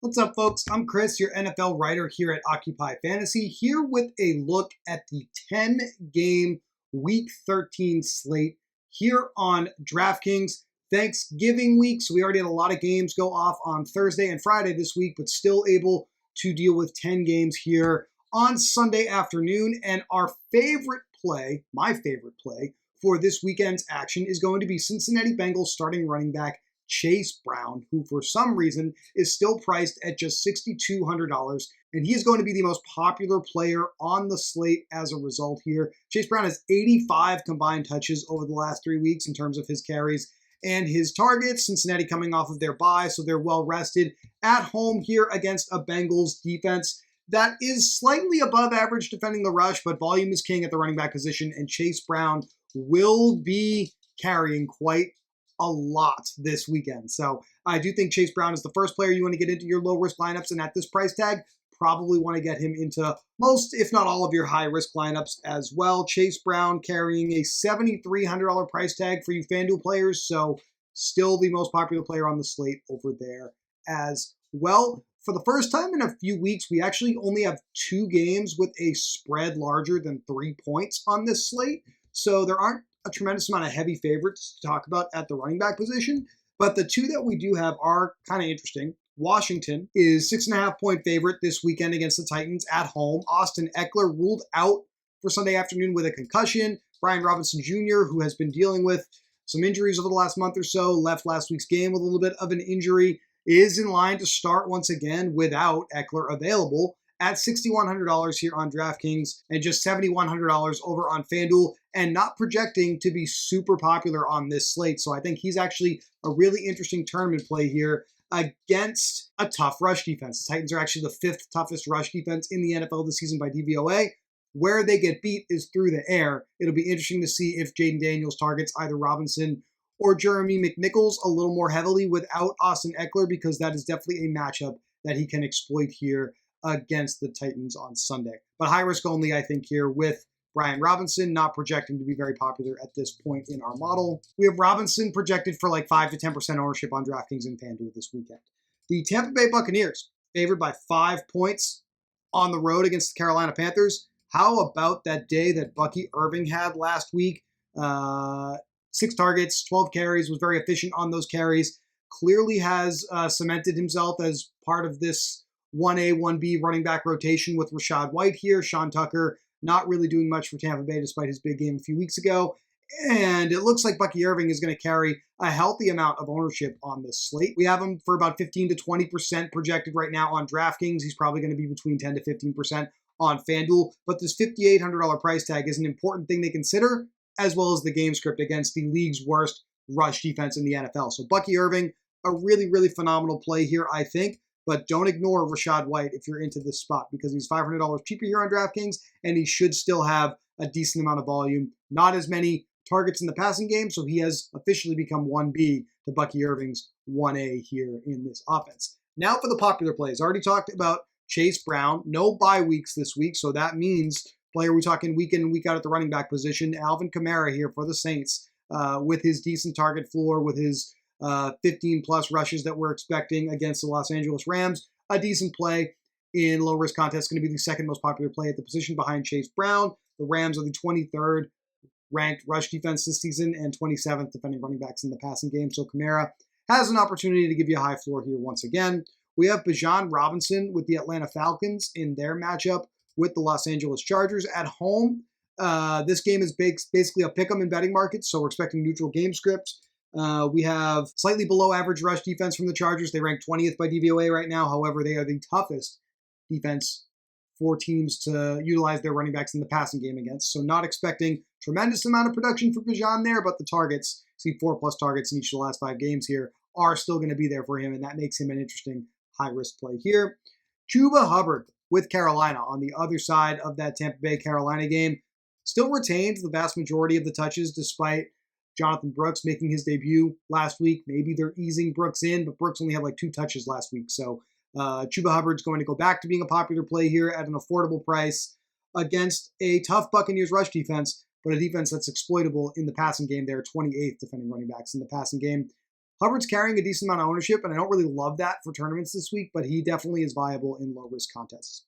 What's up, folks? I'm Chris, your NFL writer here at Occupy Fantasy, here with a look at the 10-game Week 13 slate here on DraftKings. Thanksgiving week, so we already had a lot of games go off on Thursday and Friday this week, but still able to deal with 10 games here on Sunday afternoon. And our favorite play, my favorite play, for this weekend's action is going to be Cincinnati Bengals starting running back Chase Brown, who for some reason is still priced at just $6,200, and he is going to be the most popular player on the slate as a result here. Chase Brown has 85 combined touches over the last 3 weeks in terms of his carries and his targets. Cincinnati coming off of their bye, so they're well rested at home here against a Bengals defense that is slightly above average defending the rush, but volume is king at the running back position, and Chase Brown will be carrying quite a lot this weekend. So I do think Chase Brown is the first player you want to get into your low-risk lineups, and at this price tag, probably want to get him into most, if not all, of your high-risk lineups as well. Chase Brown carrying a $7,300 price tag for you FanDuel players, so still the most popular player on the slate over there as well. For the first time in a few weeks, we actually only have 2 games with a spread larger than 3 points on this slate, so there aren't a tremendous amount of heavy favorites to talk about at the running back position, but the 2 that we do have are kind of interesting. Washington is 6.5-point favorite this weekend against the Titans at home. Austin Eckler ruled out for Sunday afternoon with a concussion. Brian Robinson Jr., who has been dealing with some injuries over the last month or so, left last week's game with a little bit of an injury, is in line to start once again without Eckler available at $6,100 here on DraftKings and just $7,100 over on FanDuel, and not projecting to be super popular on this slate. So I think he's actually a really interesting tournament play here against a tough rush defense. The Titans are actually the 5th toughest rush defense in the NFL this season by DVOA. Where they get beat is through the air. It'll be interesting to see if Jaden Daniels targets either Robinson or Jeremy McNichols a little more heavily without Austin Eckler, because that is definitely a matchup that he can exploit here against the Titans on Sunday. But high risk only, I think, here with Brian Robinson, not projecting to be very popular at this point in our model. We have Robinson projected for like 5 to 10% ownership on DraftKings and FanDuel this weekend. The Tampa Bay Buccaneers, favored by 5 points on the road against the Carolina Panthers. How about that day that Bucky Irving had last week? 6 targets, 12 carries, was very efficient on those carries. Clearly has cemented himself as part of this 1A, 1B running back rotation with Rachaad White here. Sean Tucker not really doing much for Tampa Bay despite his big game a few weeks ago. And it looks like Bucky Irving is going to carry a healthy amount of ownership on this slate. We have him for about 15 to 20% projected right now on DraftKings. He's probably going to be between 10 to 15% on FanDuel. But this $5,800 price tag is an important thing to consider, as well as the game script against the league's worst rush defense in the NFL. So Bucky Irving, a really, really phenomenal play here, I think. But don't ignore Rachaad White if you're into this spot, because he's $500 cheaper here on DraftKings, and he should still have a decent amount of volume. Not as many targets in the passing game, so he has officially become 1B to Bucky Irving's 1A here in this offense. Now for the popular plays. I already talked about Chase Brown. No bye weeks this week, so that means player we talking week in and week out at the running back position. Alvin Kamara here for the Saints with his decent target floor, with his 15-plus rushes that we're expecting against the Los Angeles Rams. A decent play in low-risk contests, going to be the second most popular play at the position behind Chase Brown. The Rams are the 23rd ranked rush defense this season and 27th defending running backs in the passing game. So Kamara has an opportunity to give you a high floor here once again. We have Bijan Robinson with the Atlanta Falcons in their matchup with the Los Angeles Chargers at home. This game is basically a pick-em in betting markets, so we're expecting neutral game scripts. We have slightly below average rush defense from the Chargers. They rank 20th by DVOA right now. However, they are the toughest defense for teams to utilize their running backs in the passing game against. So not expecting tremendous amount of production for Bijan there, but the targets, see 4+ targets in each of the last 5 games here, are still going to be there for him, and that makes him an interesting high-risk play here. Chuba Hubbard with Carolina on the other side of that Tampa Bay-Carolina game. Still retained the vast majority of the touches despite Jonathan Brooks making his debut last week. Maybe they're easing Brooks in, but Brooks only had like 2 touches last week. So Chuba Hubbard's going to go back to being a popular play here at an affordable price against a tough Buccaneers rush defense, but a defense that's exploitable in the passing game. They're 28th defending running backs in the passing game. Hubbard's carrying a decent amount of ownership, and I don't really love that for tournaments this week, but he definitely is viable in low-risk contests.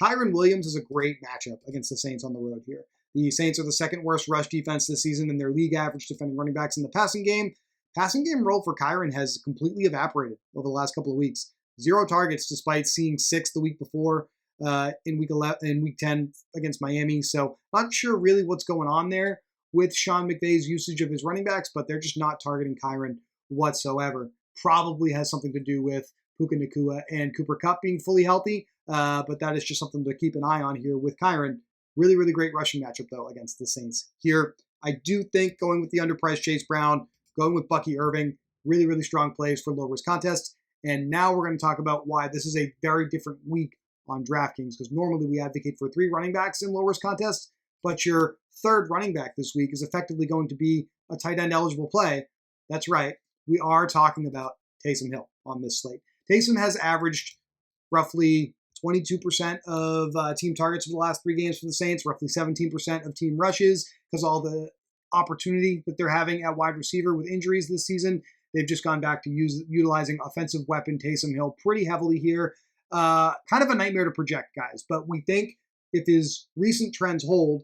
Kyren Williams is a great matchup against the Saints on the road here. The Saints are the second worst rush defense this season in their league average defending running backs in the passing game. Passing game role for Kyren has completely evaporated over the last couple of weeks. 0 targets despite seeing 6 the week before in week 10 against Miami. So not sure really what's going on there with Sean McVay's usage of his running backs, but they're just not targeting Kyren whatsoever. Probably has something to do with Puka Nacua and Cooper Kupp being fully healthy, but that is just something to keep an eye on here with Kyren. Really, really great rushing matchup, though, against the Saints. Here, I do think going with the underpriced Chase Brown, going with Bucky Irving, really, really strong plays for low-risk contests. And now we're going to talk about why this is a very different week on DraftKings, because normally we advocate for 3 running backs in low-risk contests, but your third running back this week is effectively going to be a tight end eligible play. That's right. We are talking about Taysom Hill on this slate. Taysom has averaged roughly 22% of team targets for the last 3 games for the Saints, roughly 17% of team rushes, because all the opportunity that they're having at wide receiver with injuries this season. They've just gone back to utilizing offensive weapon Taysom Hill pretty heavily here. Kind of a nightmare to project, guys, but we think if his recent trends hold,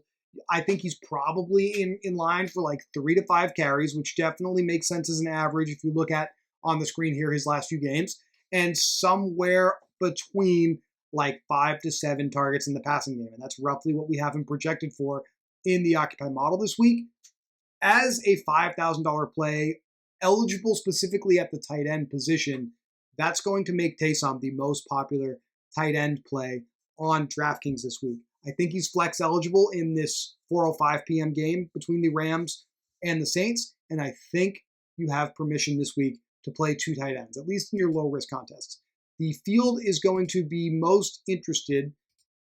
I think he's probably in line for like 3 to 5 carries, which definitely makes sense as an average if you look at on the screen here his last few games, and somewhere between like 5 to 7 targets in the passing game. And that's roughly what we have him projected for in the Occupy model this week. As a $5,000 play, eligible specifically at the tight end position, that's going to make Taysom the most popular tight end play on DraftKings this week. I think he's flex eligible in this 4:05 p.m. game between the Rams and the Saints, and I think you have permission this week to play 2 tight ends, at least in your low-risk contests. The field is going to be most interested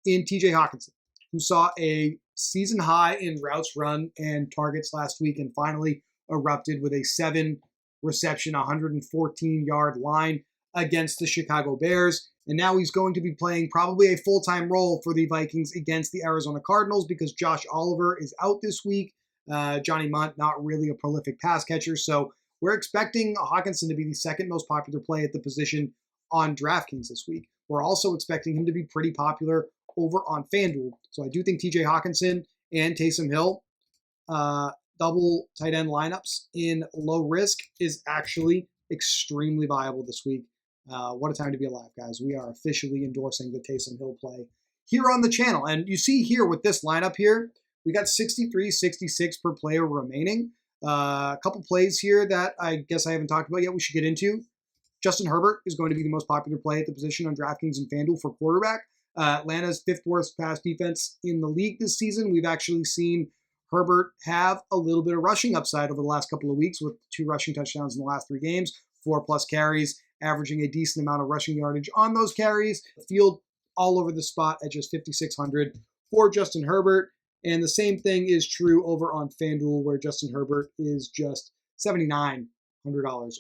in TJ Hawkinson, who saw a season high in routes run and targets last week and finally erupted with a 7-reception, 114-yard line against the Chicago Bears. And now he's going to be playing probably a full-time role for the Vikings against the Arizona Cardinals because Josh Oliver is out this week. Johnny Munt, not really a prolific pass catcher. So we're expecting Hawkinson to be the second most popular play at the position on DraftKings this week. We're also expecting him to be pretty popular over on FanDuel. So I do think TJ Hawkinson and Taysom Hill, double tight end lineups in low risk is actually extremely viable this week. What a time to be alive, guys. We are officially endorsing the Taysom Hill play here on the channel. And you see here with this lineup here, we got 63-66 per player remaining. A couple plays here that I guess I haven't talked about yet we should get into. Justin Herbert is going to be the most popular play at the position on DraftKings and FanDuel for quarterback. Atlanta's 5th worst pass defense in the league this season. We've actually seen Herbert have a little bit of rushing upside over the last couple of weeks with 2 rushing touchdowns in the last 3 games, 4+ carries, averaging a decent amount of rushing yardage on those carries. The field all over the spot at just 5,600 for Justin Herbert. And the same thing is true over on FanDuel where Justin Herbert is just $7,900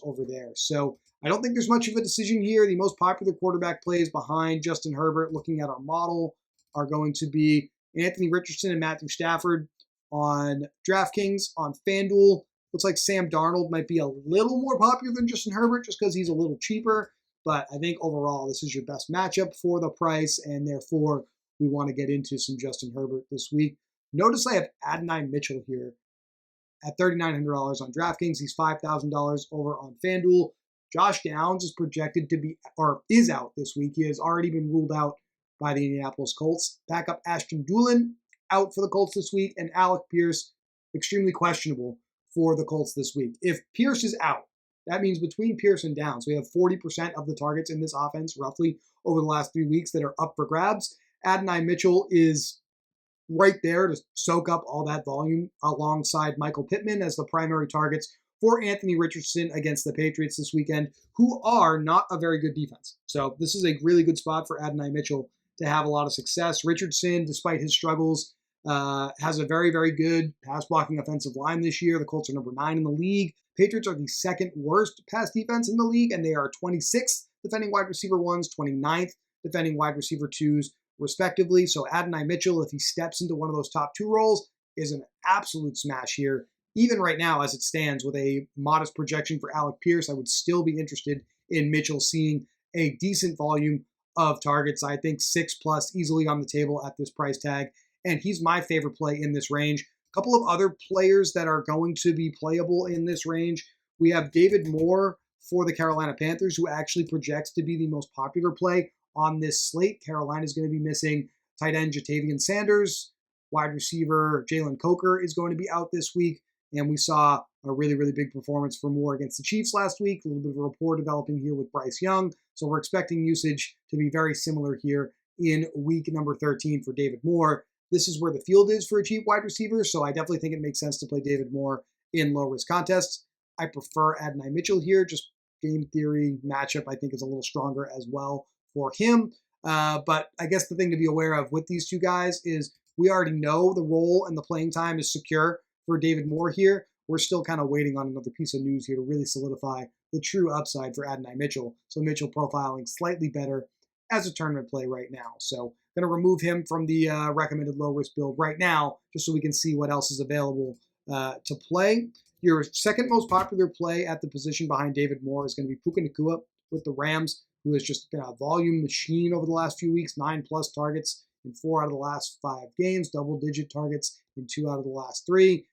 over there. So I don't think there's much of a decision here. The most popular quarterback plays behind Justin Herbert, looking at our model, are going to be Anthony Richardson and Matthew Stafford on DraftKings. On FanDuel, looks like Sam Darnold might be a little more popular than Justin Herbert just because he's a little cheaper. But I think overall, this is your best matchup for the price, and therefore we want to get into some Justin Herbert this week. Notice I have Adonai Mitchell here at $3,900 on DraftKings. He's $5,000 over on FanDuel. Josh Downs is projected to be, or is out this week. He has already been ruled out by the Indianapolis Colts. Backup Ashton Dulin out for the Colts this week, and Alec Pierce extremely questionable for the Colts this week. If Pierce is out, that means between Pierce and Downs, we have 40% of the targets in this offense roughly over the last 3 weeks that are up for grabs. Adonai Mitchell is right there to soak up all that volume alongside Michael Pittman as the primary targets for Anthony Richardson against the Patriots this weekend, who are not a very good defense. So this is a really good spot for Adonai Mitchell to have a lot of success. Richardson, despite his struggles, has a very, very good pass-blocking offensive line this year. The Colts are number 9 in the league. Patriots are the 2nd worst pass defense in the league, and they are 26th defending wide receiver 1s, 29th defending wide receiver 2s, respectively. So Adonai Mitchell, if he steps into one of those top 2 roles, is an absolute smash here even right now as it stands with a modest projection for Alec Pierce, I would still be interested in Mitchell seeing a decent volume of targets. I think 6+ easily on the table at this price tag, and he's my favorite play in this range. A couple of other players that are going to be playable in this range. We have David Moore for the Carolina Panthers, who actually projects to be the most popular play on this slate. Carolina is going to be missing tight end Jatavian Sanders. Wide receiver Jalen Coker is going to be out this week. And we saw a really, really big performance for Moore against the Chiefs last week. A little bit of a rapport developing here with Bryce Young. So we're expecting usage to be very similar here in week number 13 for David Moore. This is where the field is for a cheap wide receiver. So I definitely think it makes sense to play David Moore in low-risk contests. I prefer Adonai Mitchell here. Just game theory matchup, I think, is a little stronger as well for him. But I guess the thing to be aware of with these two guys is we already know the role and the playing time is secure for David Moore here. We're still kind of waiting on another piece of news here to really solidify the true upside for Adonai Mitchell. So Mitchell profiling slightly better as a tournament play right now. So going to remove him from the recommended low-risk build right now just so we can see what else is available to play. Your second most popular play at the position behind David Moore is going to be Puka Nacua with the Rams, who has just been a volume machine over the last few weeks, 9+ targets in 4 out of the last 5 games, double-digit targets in 2 out of the last 3.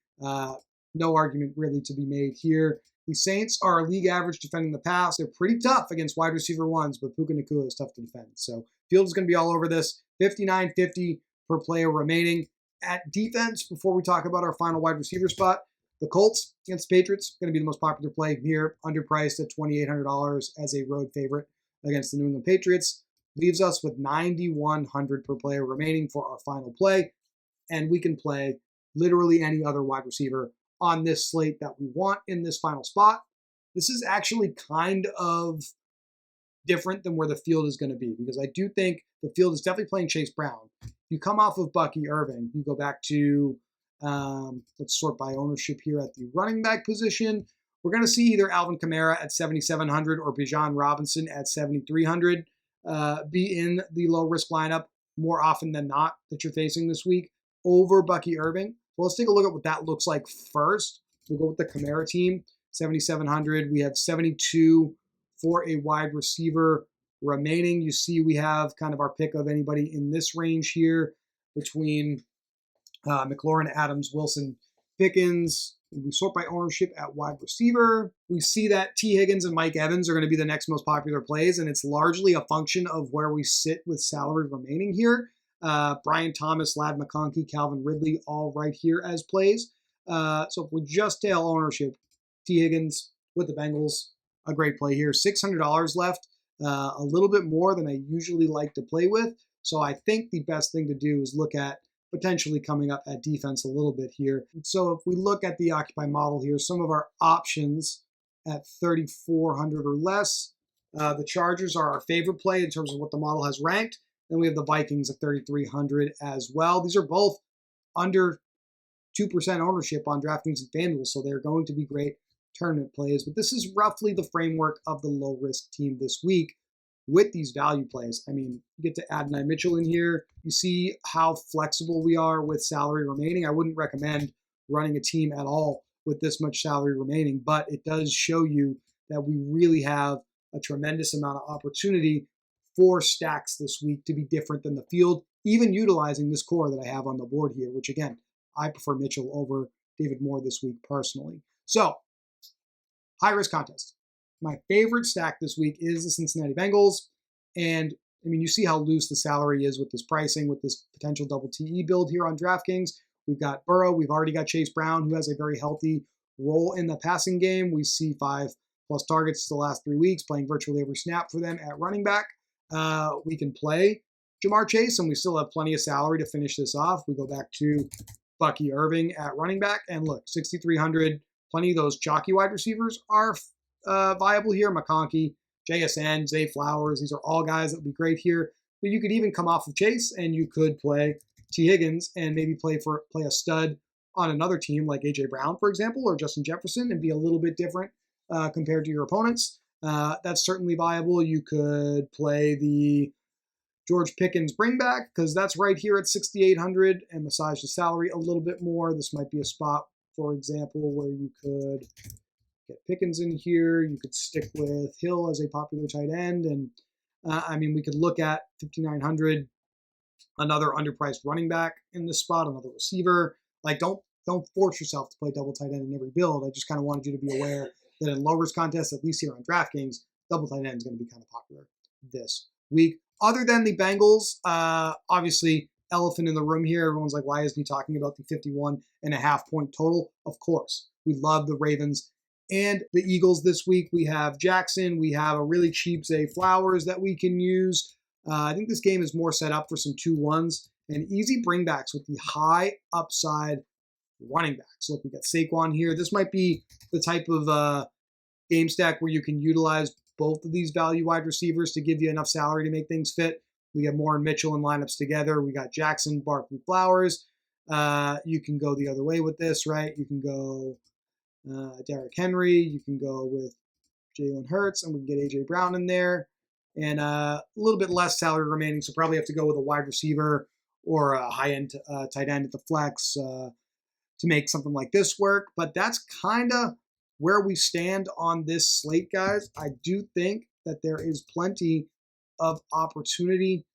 No argument really to be made here. The Saints are league average defending the pass. They're pretty tough against wide receiver ones, but Puka Nacua is tough to defend. So field is going to be all over this. 59.50 per player remaining. At defense, before we talk about our final wide receiver spot, the Colts against the Patriots, going to be the most popular play here, underpriced at $2,800 as a road favorite against the New England Patriots. Leaves us with $9,100 per player remaining for our final play, and we can play literally any other wide receiver on this slate that we want in this final spot. This is actually kind of different than where the field is going to be, because I do think the field is definitely playing Chase Brown. You come off of Bucky Irving, you go back to, let's sort by ownership here at the running back position. We're going to see either Alvin Kamara at 7,700 or Bijan Robinson at 7,300 be in the low-risk lineup more often than not that you're facing this week over Bucky Irving. Well, let's take a look at what that looks like first. We'll go with the Kamara team, 7,700. We have 72 for a wide receiver remaining. You see we have kind of our pick of anybody in this range here between McLaurin, Adams, Wilson, Pickens. We sort by ownership at wide receiver. We see that T. Higgins and Mike Evans are going to be the next most popular plays, and it's largely a function of where we sit with salary remaining here. Brian Thomas, Ladd McConkey, Calvin Ridley, all right here as plays. So if we just tail ownership, T. Higgins with the Bengals, a great play here. $600 left, a little bit more than I usually like to play with. So I think the best thing to do is look at potentially coming up at defense a little bit here. So if we look at the Occupy model here, some of our options at 3,400 or less. The Chargers are our favorite play in terms of what the model has ranked. Then we have the Vikings at 3,300 as well. These are both under 2% ownership on DraftKings and FanDuel, so they're going to be great tournament plays. But this is roughly the framework of the low-risk team this week with these value plays. I mean, you get to Adonai Mitchell in here. You see how flexible we are with salary remaining. I wouldn't recommend running a team at all with this much salary remaining, but it does show you that we really have a tremendous amount of opportunity for stacks this week to be different than the field, even utilizing this core that I have on the board here, which again, I prefer Mitchell over David Moore this week personally. So, high-risk contest. My favorite stack this week is the Cincinnati Bengals. And, I mean, you see how loose the salary is with this pricing, with this potential double TE build here on DraftKings. We've got Burrow. We've already got Chase Brown, who has a very healthy role in the passing game. We see 5+ targets the last 3 weeks, playing virtually every snap for them at running back. We can play Jamar Chase, and we still have plenty of salary to finish this off. We go back to Bucky Irving at running back. And look, 6,300, plenty of those chalky wide receivers are viable here. McConkey, JSN, Zay Flowers, these are all guys that would be great here. But you could even come off of Chase and you could play T. Higgins and maybe play a stud on another team like A.J. Brown, for example, or Justin Jefferson and be a little bit different compared to your opponents. That's certainly viable. You could play the George Pickens bringback because that's right here at 6,800 and massage the salary a little bit more. This might be a spot for example, where you could get Pickens in here. You could stick with Hill as a popular tight end. And I mean, we could look at 5,900, another underpriced running back in this spot, another receiver. Like, don't force yourself to play double tight end in every build. I just kind of wanted you to be aware that in low risk contests, at least here on DraftKings, double tight end is going to be kind of popular this week. Other than the Bengals, obviously, elephant in the room here. Everyone's like, why isn't he talking about the 51.5 point total? Of course, we love the Ravens and the Eagles this week. We have Jackson. We have a really cheap Zay Flowers that we can use. I think this game is more set up for some 2-1s and easy bringbacks with the high upside running backs. Look, we got Saquon here. This might be the type of game stack where you can utilize both of these value wide receivers to give you enough salary to make things fit. We got Moore and Mitchell in lineups together. We got Jackson, Barkley, Flowers. You can go the other way with this, right? You can go Derrick Henry. You can go with Jalen Hurts, and we can get A.J. Brown in there. And a little bit less salary remaining, so probably have to go with a wide receiver or a high-end tight end at the flex to make something like this work. But that's kind of where we stand on this slate, guys. I do think that there is plenty of opportunity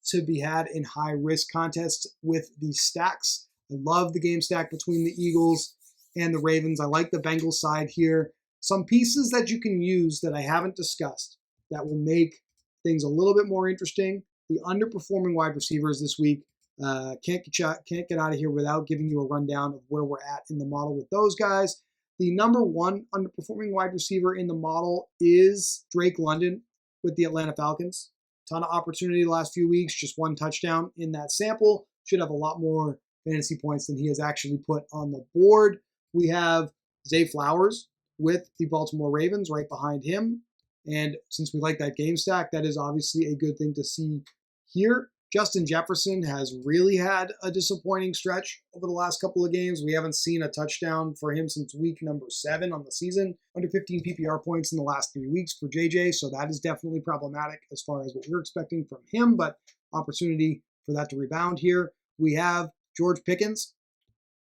to be had in high-risk contests with these stacks. I love the game stack between the Eagles and the Ravens. I like the Bengals side here. Some pieces that you can use that I haven't discussed that will make things a little bit more interesting. The underperforming wide receivers this week. Can't get out of here without giving you a rundown of where we're at in the model with those guys. The number one underperforming wide receiver in the model is Drake London with the Atlanta Falcons. Ton of opportunity the last few weeks, just one touchdown in that sample. Should have a lot more fantasy points than he has actually put on the board. We have Zay Flowers with the Baltimore Ravens right behind him. And since we like that game stack, that is obviously a good thing to see here. Justin Jefferson has really had a disappointing stretch over the last couple of games. We haven't seen a touchdown for him since week number 7 on the season. Under 15 PPR points in the last 3 weeks for JJ, so that is definitely problematic as far as what we're expecting from him, but opportunity for that to rebound here. We have George Pickens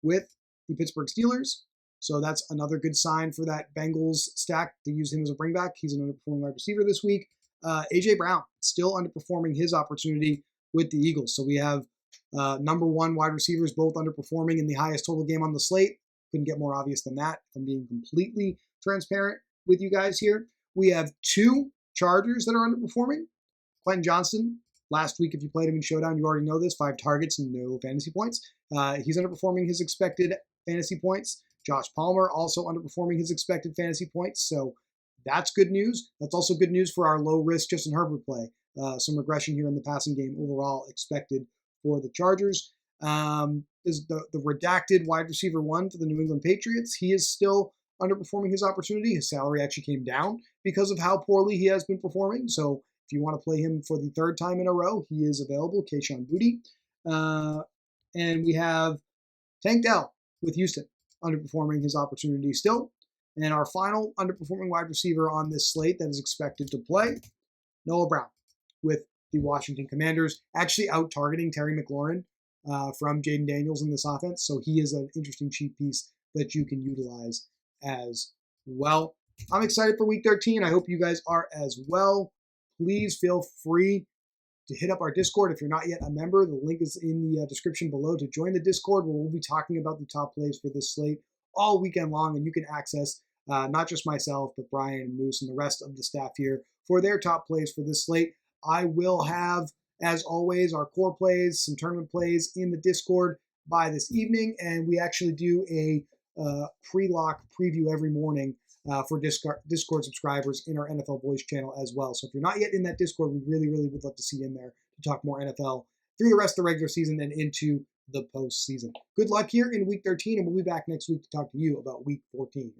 with the Pittsburgh Steelers. So that's another good sign for that Bengals stack to use him as a bringback. He's an underperforming wide receiver this week. A.J. Brown still underperforming his opportunity with the Eagles. So we have number one wide receivers both underperforming in the highest total game on the slate. Couldn't get more obvious than that, if I'm being completely transparent with you guys here. We have 2 Chargers that are underperforming. Quentin Johnston, last week if you played him in Showdown, you already know this, 5 targets and no fantasy points. He's underperforming his expected fantasy points. Josh Palmer also underperforming his expected fantasy points, so that's good news. That's also good news for our low-risk Justin Herbert play. Some regression here in the passing game overall expected for the Chargers. Is the redacted wide receiver 1 for the New England Patriots. He is still underperforming his opportunity. His salary actually came down because of how poorly he has been performing. So if you want to play him for the 3rd time in a row, he is available, Kayshon Boutte. And we have Tank Dell with Houston, underperforming his opportunity still. And our final underperforming wide receiver on this slate that is expected to play, Noah Brown with the Washington Commanders, actually out-targeting Terry McLaurin from Jaden Daniels in this offense. So he is an interesting cheap piece that you can utilize as well. I'm excited for Week 13. I hope you guys are as well. Please feel free to hit up our Discord if you're not yet a member. The link is in the description below to join the Discord, where we'll be talking about the top plays for this slate all weekend long, and you can access not just myself, but Brian and Moose and the rest of the staff here for their top plays for this slate. I will have, as always, our core plays, some tournament plays in the Discord by this evening, and we actually do a pre-lock preview every morning for Discord subscribers in our NFL Voice channel as well. So if you're not yet in that Discord, we really, really would love to see you in there to talk more NFL through the rest of the regular season and into the postseason. Good luck here in Week 13, and we'll be back next week to talk to you about Week 14.